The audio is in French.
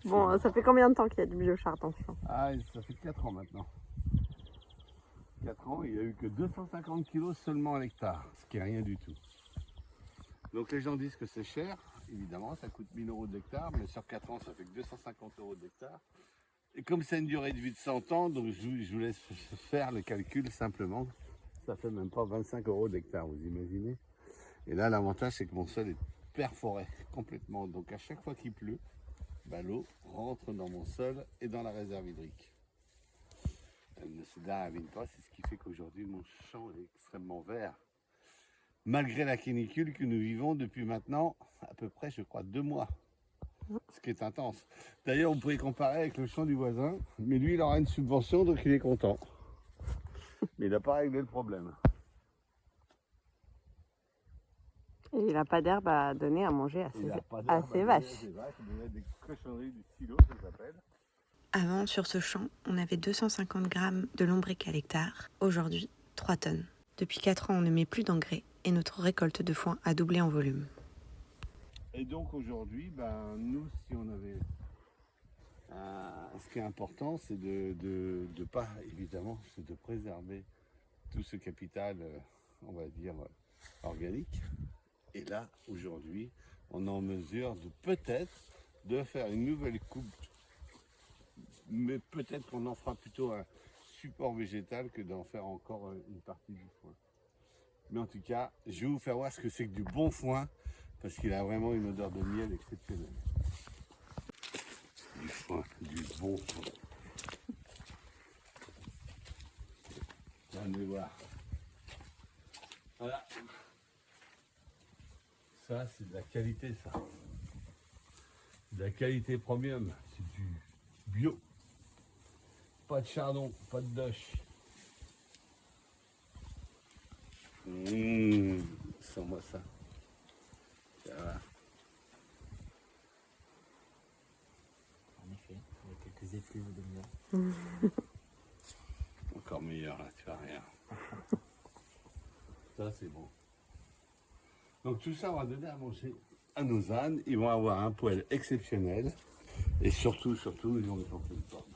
Bon, ça fait combien de temps qu'il y a du biochar dans ce champ? Ah, ça fait 4 ans maintenant. 4 ans, il n'y a eu que 250 kilos seulement à l'hectare, ce qui est rien du tout. Donc les gens disent que c'est cher, évidemment, ça coûte 1000 euros de l'hectare, mais sur 4 ans, ça fait que 250 euros de l'hectare. Et comme c'est une durée de vie de 100 ans, donc je vous laisse faire le calcul simplement. Ça fait même pas 25 euros de l'hectare, vous imaginez. Et là, l'avantage, c'est que mon sol est perforé complètement. Donc à chaque fois qu'il pleut, bah, l'eau rentre dans mon sol et dans la réserve hydrique. Elle ne se déravine pas, c'est ce qui fait qu'aujourd'hui mon champ est extrêmement vert. Malgré la canicule que nous vivons depuis maintenant à peu près, je crois, 2 mois. Ce qui est intense. D'ailleurs, on pourrait comparer avec le champ du voisin, mais lui il aura une subvention donc il est content. Mais il n'a pas réglé le problème. Et il n'a pas d'herbe à donner à manger à ses À vaches. ses vaches, il y a des cochonneries du silo, ça s'appelle. Avant, sur ce champ, on avait 250 grammes de lombric à l'hectare. Aujourd'hui, 3 tonnes. Depuis 4 ans, on ne met plus d'engrais et notre récolte de foin a doublé en volume. Et donc aujourd'hui, ben, nous, si on avait... ce qui est important, c'est de pas, évidemment, c'est de préserver tout ce capital, on va dire, organique. Et là, aujourd'hui, on est en mesure de peut-être de faire une nouvelle coupe, mais peut-être qu'on en fera plutôt un support végétal que d'en faire encore une partie du foin. Mais en tout cas, je vais vous faire voir ce que c'est que du bon foin, parce qu'il a vraiment une odeur de miel exceptionnelle. Du foin, du bon foin. Allez voir. Voilà. Ça, c'est de la qualité, ça. De la qualité premium. C'est du bio. Pas de chardon, pas de doche. Sens-moi ça. Ça va. En effet, il y a quelques effluves de miel. Encore meilleur, là, tu vas rien. Ça, c'est bon. Donc tout ça, on va donner à manger à nos ânes. Ils vont avoir un poil exceptionnel. Et surtout, ils vont les en pleine forme.